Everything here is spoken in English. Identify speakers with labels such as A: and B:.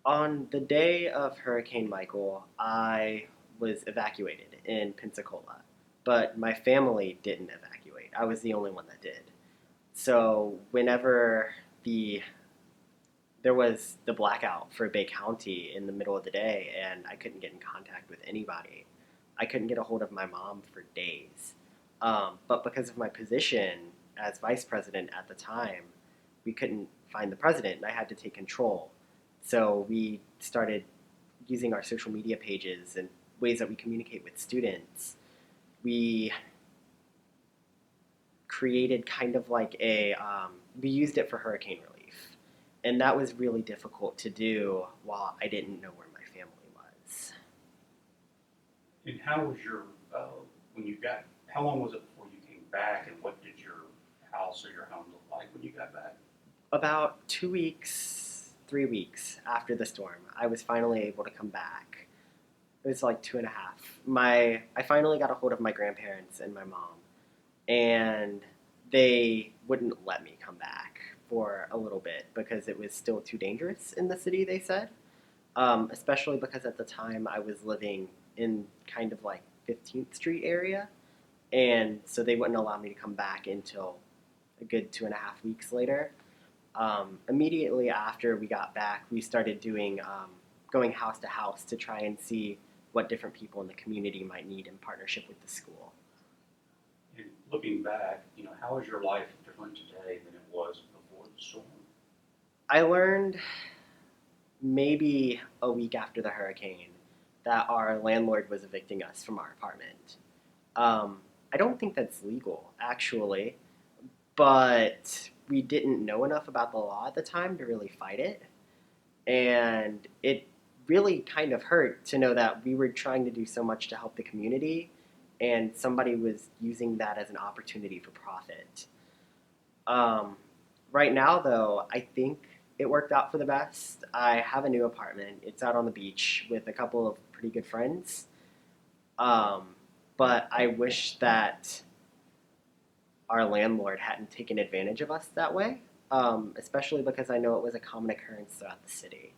A: On the day of Hurricane Michael, I was evacuated in Pensacola, but my family didn't evacuate. I was the only one that did. So whenever the there was the blackout for Bay County in the middle of the day, and I couldn't get in contact with anybody. I couldn't get a hold of my mom for days. But because of my position as vice president at the time, we couldn't find the president, and I had to take control. So we started using our social media pages and ways that we communicate with students. We created kind of like we used it for hurricane relief. And that was really difficult to do while I didn't know where my family was.
B: And how was when you got, how long was it before you came back, and what did your house or your home look like when you got back?
A: About 2 weeks, 3 weeks after the storm, I was finally able to come back. It was like 2.5. I finally got a hold of my grandparents and my mom, and they wouldn't let me come back for a little bit because it was still too dangerous in the city, they said. Especially because at the time I was living in kind of like 15th Street area, and so they wouldn't allow me to come back until a good 2.5 weeks later. Immediately after we got back, we started going house to house to try and see what different people in the community might need in partnership with the school.
B: And looking back, how is your life different today than it was before the storm?
A: I learned maybe a week after the hurricane that our landlord was evicting us from our apartment. I don't think that's legal, actually, but we didn't know enough about the law at the time to really fight it. And it really kind of hurt to know that we were trying to do so much to help the community, and somebody was using that as an opportunity for profit. Um, right now, though, I think it worked out for the best. I have a new apartment. It's out on the beach with a couple of pretty good friends. Um, but I wish that our landlord hadn't taken advantage of us that way, especially because I know it was a common occurrence throughout the city.